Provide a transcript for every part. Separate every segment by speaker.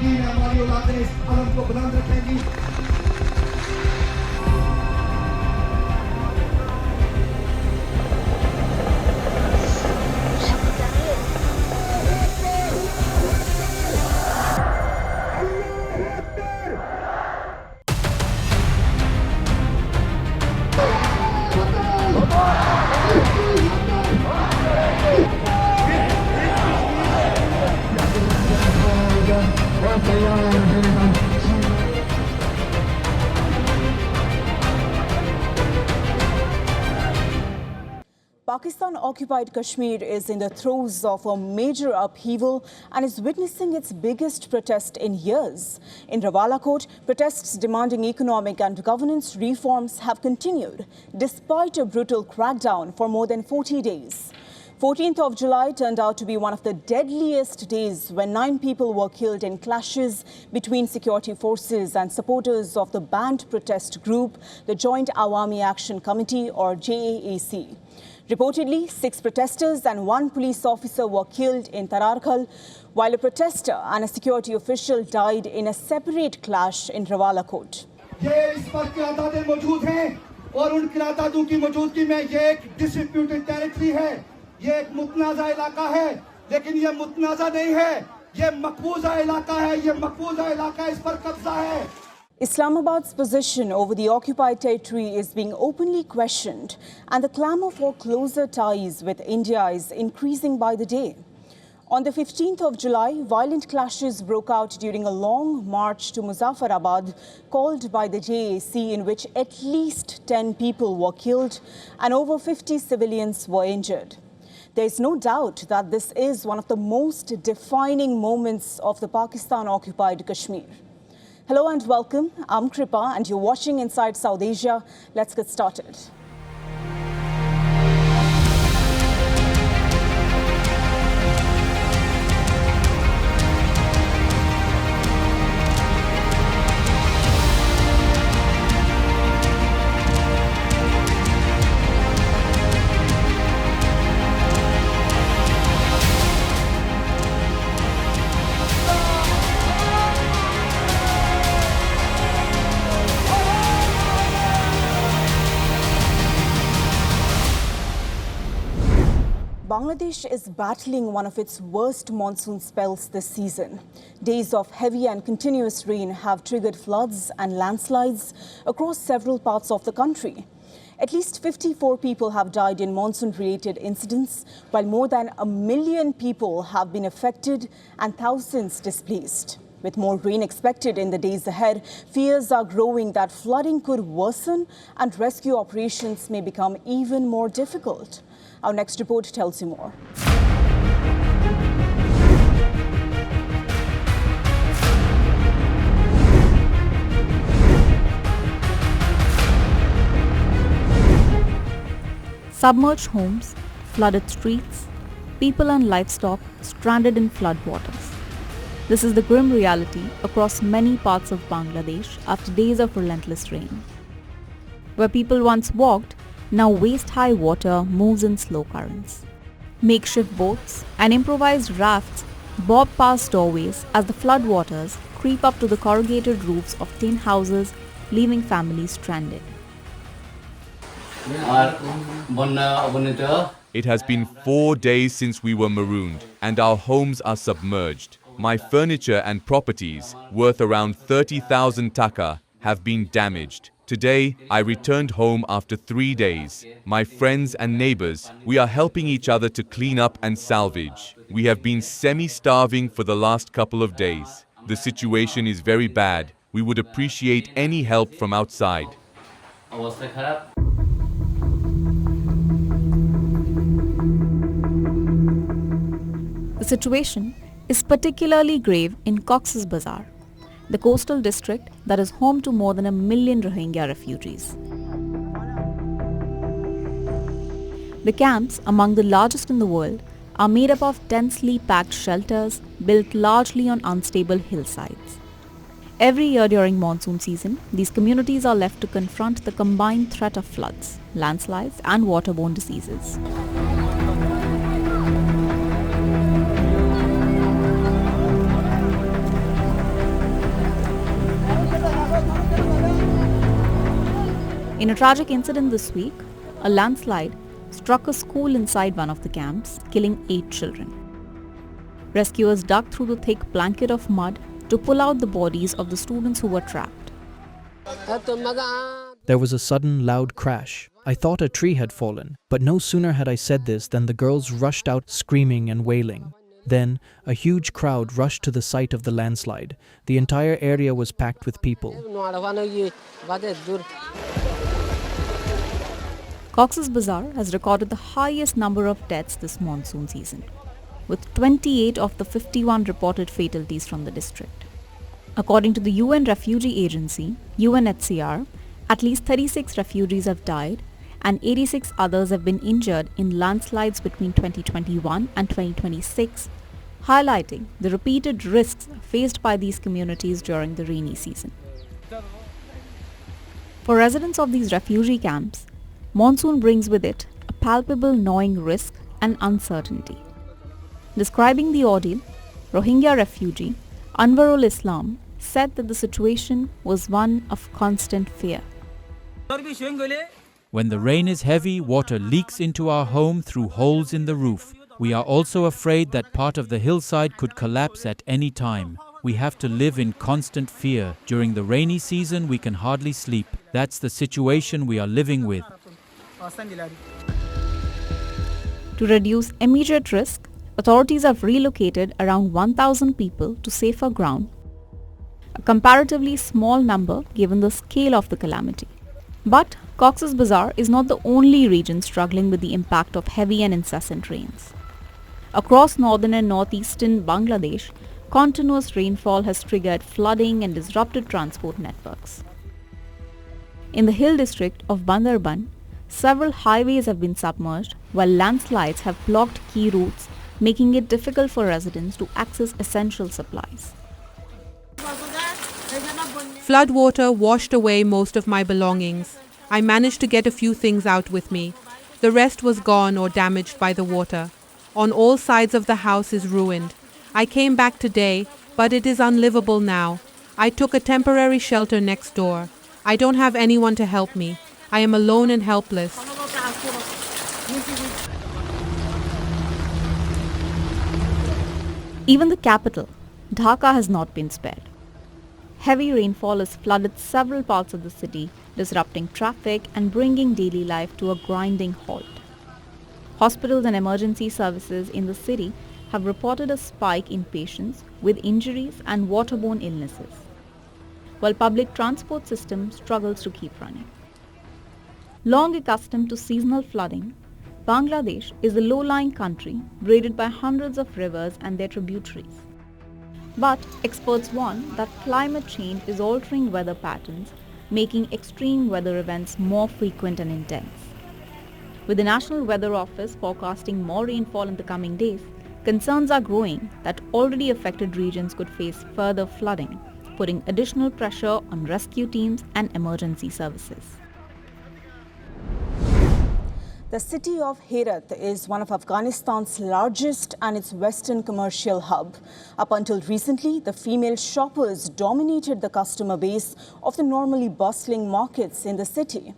Speaker 1: यकीन है हमारी औलादें इस अलम को बुलंद रखेंगी।
Speaker 2: Pakistan-occupied Kashmir is in the throes of a major upheaval and is witnessing its biggest protest in years. In Rawalakot, protests demanding economic and governance reforms have continued, despite a brutal crackdown for more than 40 days. 14th of July turned out to be one of the deadliest days when 9 people were killed in clashes between security forces and supporters of the banned protest group, the Joint Awami Action Committee or JAAC. Reportedly, 6 protesters and 1 police officer were killed in Tararkhal, while a protester and a security official died in a separate clash in Rawalakot.
Speaker 1: ये एक मुतनाज़ा इलाका है, लेकिन ये मुतनाज़ा नहीं है, ये मकबूजा इलाका है, ये मकबूजा इलाका, इस पर कब्जा है।
Speaker 2: Islamabad's position over the occupied territory is being openly questioned, and the clamour for closer ties with India is increasing by the day. On the 15th of July, violent clashes broke out during a long march to Muzaffarabad called by the JAC, in which at least 10 people were killed and over 50 civilians were injured. There is no doubt that this is one of the most defining moments of the Pakistan-occupied Kashmir. Hello and welcome. I'm Kripa and you're watching Inside South Asia. Let's get started. Bangladesh is battling one of its worst monsoon spells this season. Days of heavy and continuous rain have triggered floods and landslides across several parts of the country. At least 54 people have died in monsoon-related incidents, while more than 1 million people have been affected and thousands displaced. With more rain expected in the days ahead, fears are growing that flooding could worsen and rescue operations may become even more difficult. Our next report tells you more.
Speaker 3: Submerged homes, flooded streets, people and livestock stranded in floodwaters. This is the grim reality across many parts of Bangladesh after days of relentless rain. Where people once walked, now waist-high water moves in slow currents. Makeshift boats and improvised rafts bob past doorways as the floodwaters creep up to the corrugated roofs of tin houses, leaving families stranded.
Speaker 4: It has been 4 days since we were marooned, and our homes are submerged. My furniture and properties, worth around 30,000 taka, have been damaged. Today, I returned home after 3 days. My friends and neighbors, we are helping each other to clean up and salvage. We have been semi-starving for the last couple of days. The situation is very bad. We would appreciate any help from outside.
Speaker 3: The situation is particularly grave in Cox's Bazar, the coastal district that is home to more than 1 million Rohingya refugees. The camps, among the largest in the world, are made up of densely packed shelters built largely on unstable hillsides. Every year during monsoon season, these communities are left to confront the combined threat of floods, landslides and waterborne diseases. In a tragic incident this week, a landslide struck a school inside one of the camps, killing 8 children. Rescuers dug through the thick blanket of mud to pull out the bodies of the students who were trapped.
Speaker 5: There was a sudden loud crash. I thought a tree had fallen, but no sooner had I said this than the girls rushed out screaming and wailing. Then, a huge crowd rushed to the site of the landslide. The entire area was packed with people.
Speaker 3: Cox's Bazar has recorded the highest number of deaths this monsoon season, with 28 of the 51 reported fatalities from the district. According to the UN refugee agency, UNHCR, at least 36 refugees have died and 86 others have been injured in landslides between 2021 and 2026, highlighting the repeated risks faced by these communities during the rainy season. For residents of these refugee camps, monsoon brings with it a palpable gnawing risk and uncertainty. Describing the ordeal, Rohingya refugee Anwarul Islam said that the situation was one of constant fear.
Speaker 6: When the rain is heavy, water leaks into our home through holes in the roof. We are also afraid that part of the hillside could collapse at any time. We have to live in constant fear. During the rainy season, we can hardly sleep. That's the situation we are living with.
Speaker 3: To reduce immediate risk, authorities have relocated around 1,000 people to safer ground, a comparatively small number given the scale of the calamity. But Cox's Bazar is not the only region struggling with the impact of heavy and incessant rains. Across northern and northeastern Bangladesh, continuous rainfall has triggered flooding and disrupted transport networks. In the hill district of Bandarban, several highways have been submerged, while landslides have blocked key routes, making it difficult for residents to access essential supplies.
Speaker 7: Floodwater washed away most of my belongings. I managed to get a few things out with me. The rest was gone or damaged by the water. On all sides of the house is ruined. I came back today, but it is unlivable now. I took a temporary shelter next door. I don't have anyone to help me. I am alone and helpless.
Speaker 3: Even the capital, Dhaka, has not been spared. Heavy rainfall has flooded several parts of the city, disrupting traffic and bringing daily life to a grinding halt. Hospitals and emergency services in the city have reported a spike in patients with injuries and waterborne illnesses, while public transport system struggles to keep running. Long accustomed to seasonal flooding, Bangladesh is a low-lying country braided by hundreds of rivers and their tributaries. But experts warn that climate change is altering weather patterns, making extreme weather events more frequent and intense. With the National Weather Office forecasting more rainfall in the coming days, concerns are growing that already affected regions could face further flooding, putting additional pressure on rescue teams and emergency services.
Speaker 2: The city of Herat is one of Afghanistan's largest and its western commercial hub. Up until recently, the female shoppers dominated the customer base of the normally bustling markets in the city.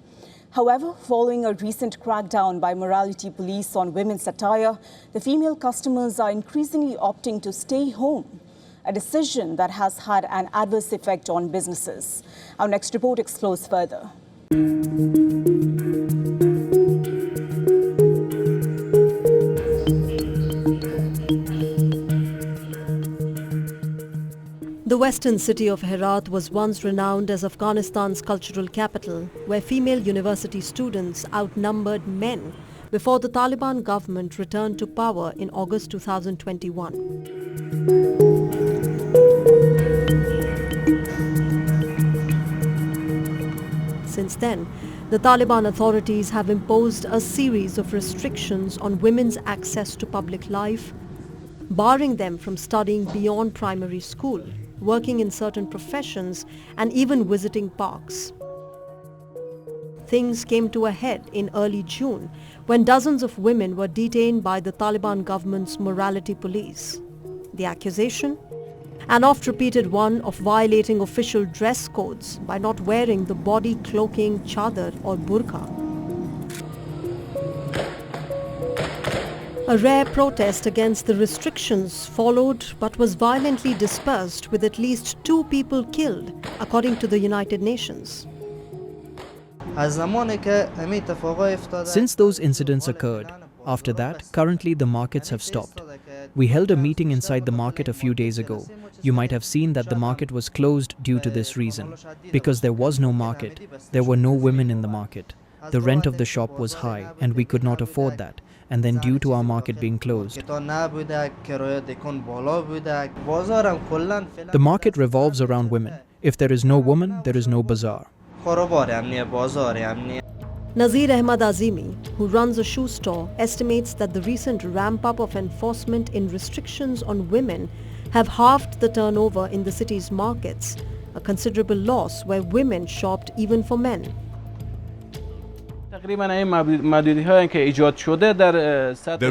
Speaker 2: However, following a recent crackdown by morality police on women's attire, the female customers are increasingly opting to stay home, a decision that has had an adverse effect on businesses. Our next report explores further.
Speaker 8: The western city of Herat was once renowned as Afghanistan's cultural capital, where female university students outnumbered men before the Taliban government returned to power in August 2021. Since then, the Taliban authorities have imposed a series of restrictions on women's access to public life, barring them from studying beyond primary school, working in certain professions, and even visiting parks. Things came to a head in early June when dozens of women were detained by the Taliban government's morality police. The accusation? An oft-repeated one of violating official dress codes by not wearing the body cloaking chadar or burqa. A rare protest against the restrictions followed but was violently dispersed with at least 2 people killed, according to the United Nations.
Speaker 5: Since those incidents occurred, after that, currently the markets have stopped. We held a meeting inside the market a few days ago. You might have seen that the market was closed due to this reason. Because there was no market, there were no women in the market. The rent of the shop was high and we could not afford that. And then due to our market being closed. The market revolves around women. If there is no woman, there is no bazaar.
Speaker 8: Nazir Ahmad Azimi, who runs a shoe store, estimates that the recent ramp-up of enforcement in restrictions on women have halved the turnover in the city's markets, a considerable loss where women shopped even for men.
Speaker 4: The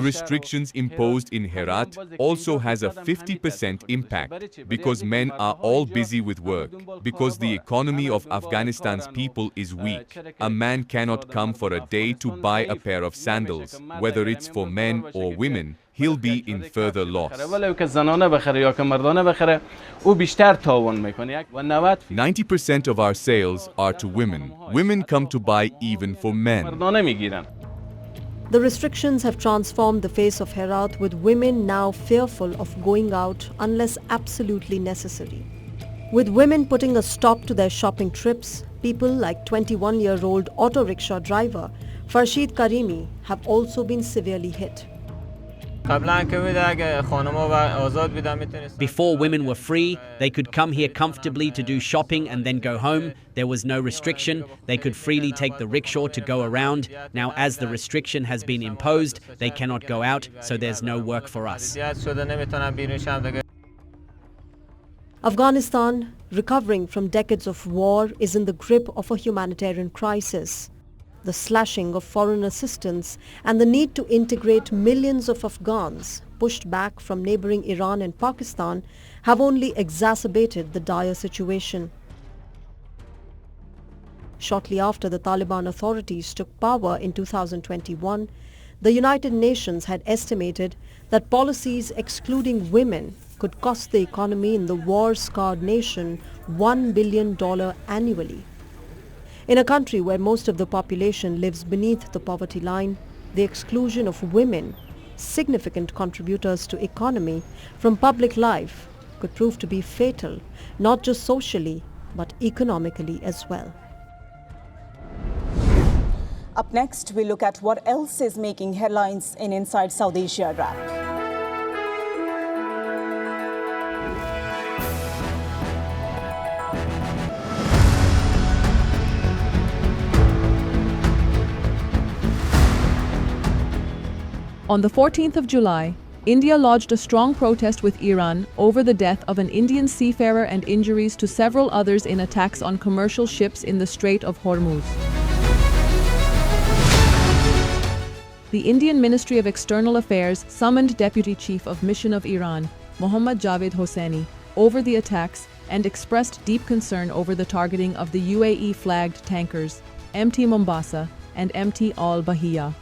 Speaker 4: restrictions imposed in Herat also has a 50% impact because men are all busy with work. Because the economy of Afghanistan's people is weak, a man cannot come for a day to buy a pair of sandals, whether it's for men or women. He'll be in further loss. 90% of our sales are to women. Women come to buy even for men.
Speaker 8: The restrictions have transformed the face of Herat, with women now fearful of going out unless absolutely necessary. With women putting a stop to their shopping trips, people like 21-year-old auto rickshaw driver Farshid Karimi have also been severely hit.
Speaker 9: Before women were free, they could come here comfortably to do shopping and then go home. There was no restriction. They could freely take the rickshaw to go around. Now, as the restriction has been imposed, they cannot go out, so there's no work for us.
Speaker 8: Afghanistan, recovering from decades of war, is in the grip of a humanitarian crisis. The slashing of foreign assistance and the need to integrate millions of Afghans pushed back from neighboring Iran and Pakistan have only exacerbated the dire situation. Shortly after the Taliban authorities took power in 2021, the United Nations had estimated that policies excluding women could cost the economy in the war-scarred nation $1 billion annually. In a country where most of the population lives beneath the poverty line, the exclusion of women, significant contributors to economy, from public life could prove to be fatal, not just socially, but economically as well.
Speaker 2: Up next, we look at what else is making headlines in Inside South Asia Wrap.
Speaker 7: On the 14th of July, India lodged a strong protest with Iran over the death of an Indian seafarer and injuries to several others in attacks on commercial ships in the Strait of Hormuz. The Indian Ministry of External Affairs summoned Deputy Chief of Mission of Iran, Mohammad Javed Hosseini, over the attacks and expressed deep concern over the targeting of the UAE-flagged tankers MT Mombasa and MT Al Bahia.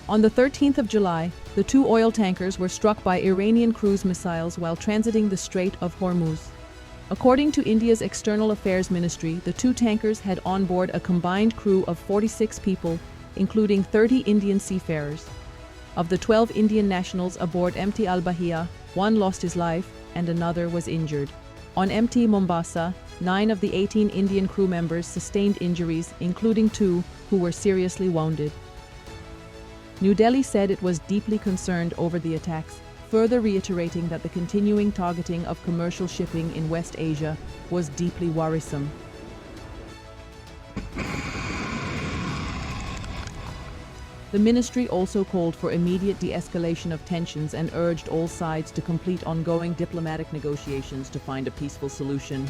Speaker 7: On the 13th of July, the 2 oil tankers were struck by Iranian cruise missiles while transiting the Strait of Hormuz. According to India's External Affairs Ministry, the 2 tankers had on board a combined crew of 46 people, including 30 Indian seafarers. Of the 12 Indian nationals aboard MT Al Bahia, 1 lost his life and another was injured. On MT Mombasa, 9 of the 18 Indian crew members sustained injuries, including 2 who were seriously wounded. New Delhi said it was deeply concerned over the attacks, further reiterating that the continuing targeting of commercial shipping in West Asia was deeply worrisome. The ministry also called for immediate de-escalation of tensions and urged all sides to complete ongoing diplomatic negotiations to find a peaceful solution.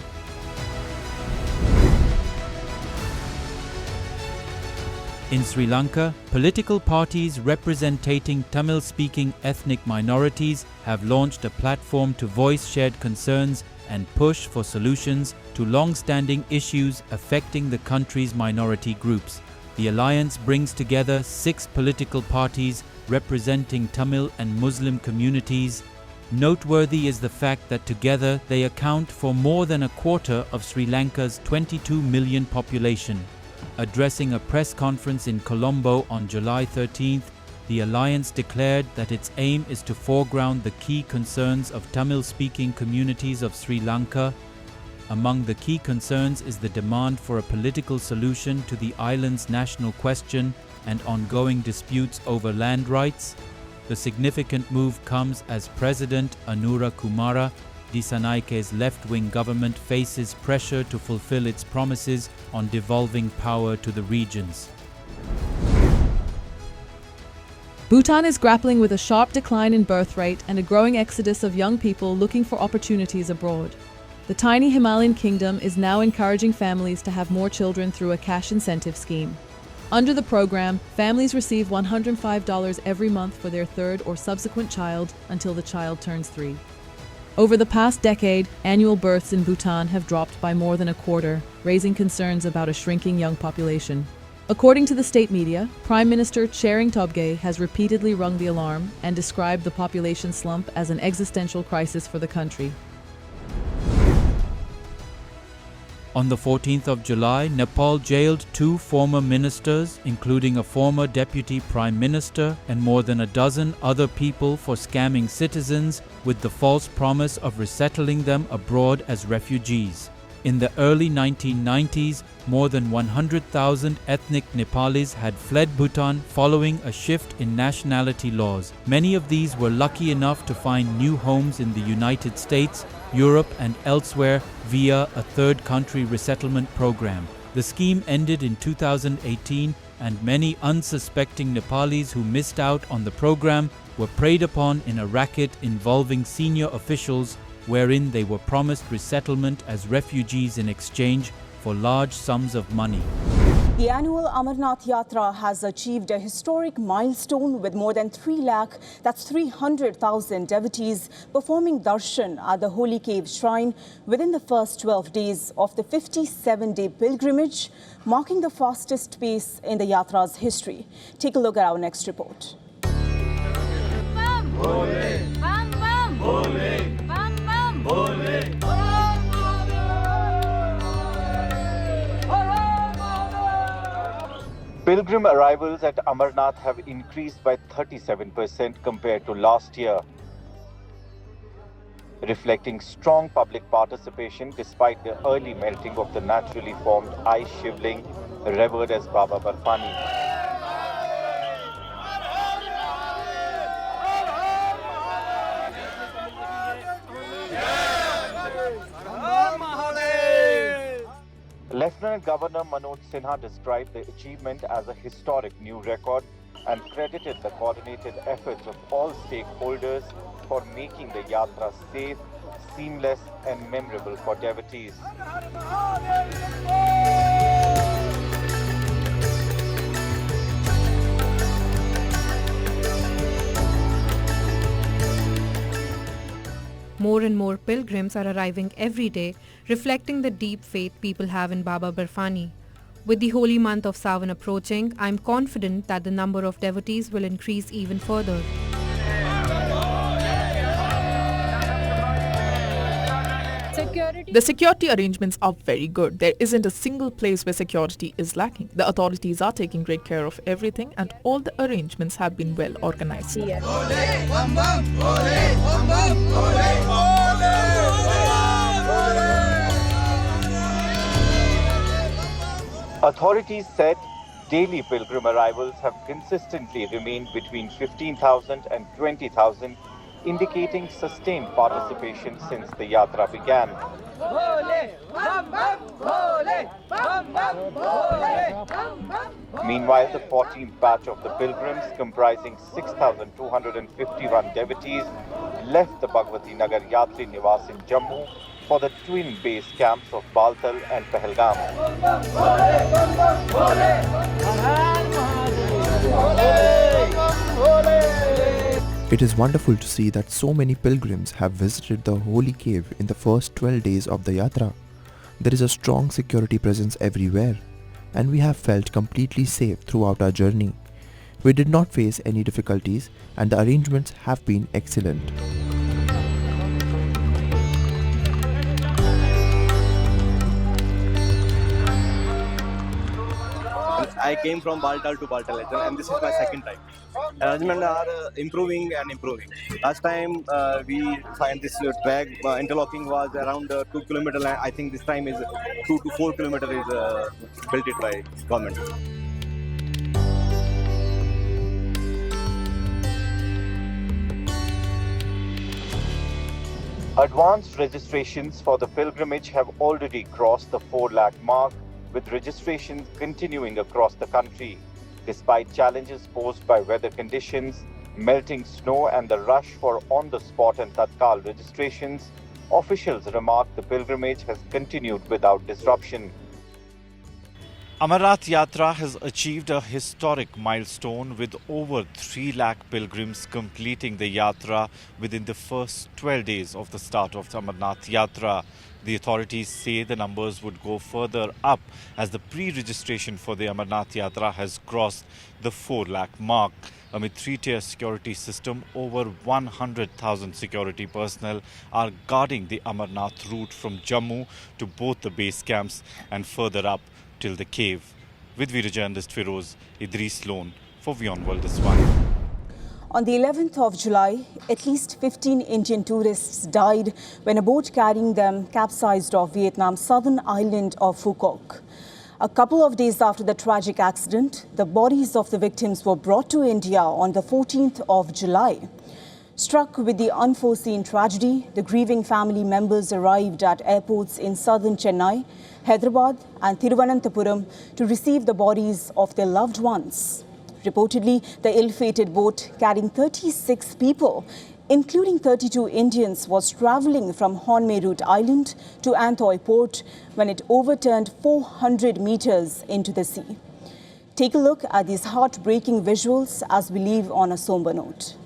Speaker 6: In Sri Lanka, political parties representing Tamil-speaking ethnic minorities have launched a platform to voice shared concerns and push for solutions to long-standing issues affecting the country's minority groups. The alliance brings together 6 political parties representing Tamil and Muslim communities. Noteworthy is the fact that together they account for more than a quarter of Sri Lanka's 22 million population. Addressing a press conference in Colombo on July 13th, the alliance declared that its aim is to foreground the key concerns of Tamil-speaking communities of Sri Lanka. Among the key concerns is the demand for a political solution to the island's national question and ongoing disputes over land rights. The significant move comes as President Anura Kumara Dissanayke's left-wing government faces pressure to fulfill its promises on devolving power to the regions.
Speaker 10: Bhutan is grappling with a sharp decline in birth rate and a growing exodus of young people looking for opportunities abroad. The tiny Himalayan kingdom is now encouraging families to have more children through a cash incentive scheme. Under the program, families receive $105 every month for their third or subsequent child until the child turns 3. Over the past decade, annual births in Bhutan have dropped by more than a quarter, raising concerns about a shrinking young population. According to the state media, Prime Minister Tshering Tobgay has repeatedly rung the alarm and described the population slump as an existential crisis for the country.
Speaker 6: On the 14th of July, Nepal jailed 2 former ministers, including a former deputy prime minister and more than a dozen other people for scamming citizens with the false promise of resettling them abroad as refugees. In the early 1990s, more than 100,000 ethnic Nepalis had fled Bhutan following a shift in nationality laws. Many of these were lucky enough to find new homes in the United States, Europe and elsewhere via a third country resettlement program. The scheme ended in 2018 and many unsuspecting Nepalis who missed out on the program were preyed upon in a racket involving senior officials wherein they were promised resettlement as refugees in exchange for large sums of money.
Speaker 2: The annual Amarnath Yatra has achieved a historic milestone with more than 3 lakh, that's 300,000 devotees performing darshan at the Holy Cave Shrine within the first 12 days of the 57-day pilgrimage, marking the fastest pace in the Yatra's history. Take a look at our next report.
Speaker 11: Pilgrim arrivals at Amarnath have increased by 37% compared to last year, reflecting strong public participation despite the early melting of the naturally formed ice shivling revered as Baba Barfani. Lieutenant Governor Manoj Sinha described the achievement as a historic new record and credited the coordinated efforts of all stakeholders for making the yatra safe, seamless and memorable for devotees.
Speaker 7: More and more pilgrims are arriving every day, reflecting the deep faith people have in Baba Barfani. With the holy month of Sawan approaching, I am confident that the number of devotees will increase even further.
Speaker 12: The security arrangements are very good. There isn't a single place where security is lacking. The authorities are taking great care of everything and all the arrangements have been well organized.
Speaker 11: Authorities said daily pilgrim arrivals have consistently remained between 15,000 and 20,000, indicating sustained participation since the yatra began. Meanwhile, the 14th batch of the pilgrims, comprising 6,251 devotees, left the Bhagwati Nagar Yatri Niwas in Jammu for the twin base camps of Baltal and Pahalgam.
Speaker 13: It is wonderful to see that so many pilgrims have visited the holy cave in the first 12 days of the Yatra. There is a strong security presence everywhere, and we have felt completely safe throughout our journey. We did not face any difficulties, and the arrangements have been excellent.
Speaker 14: I came from Baltal to Baltal and this is my second time. Arrangements are improving and improving. Last time we find this track interlocking was around 2 kilometers. I think this time is 2 to 4 kilometers is built it by government.
Speaker 11: Advanced registrations for the pilgrimage have already crossed the 4 lakh mark, with registrations continuing across the country. Despite challenges posed by weather conditions, melting snow and the rush for on-the-spot and Tatkal registrations, officials remark the pilgrimage has continued without disruption.
Speaker 15: Amarnath Yatra has achieved a historic milestone with over 3 lakh pilgrims completing the Yatra within the first 12 days of the start of the Amarnath Yatra. The authorities say the numbers would go further up as the pre-registration for the Amarnath Yatra has crossed the 4 lakh mark. Amid three-tier security system, over 100,000 security personnel are guarding the Amarnath route from Jammu to both the base camps and further up till the cave. With video journalist Firoz Idris Lone for WION World this one.
Speaker 2: On the 11th of July, at least 15 Indian tourists died when a boat carrying them capsized off Vietnam's southern island of Phu Quoc. A couple of days after the tragic accident, the bodies of the victims were brought to India on the 14th of July. Struck with the unforeseen tragedy, the grieving family members arrived at airports in southern Chennai, Hyderabad and Thiruvananthapuram to receive the bodies of their loved ones. Reportedly, the ill-fated boat carrying 36 people, including 32 Indians, was travelling from Honmeerut Island to Anthoy Port when it overturned 400 meters into the sea. Take a look at these heartbreaking visuals as we leave on a somber note.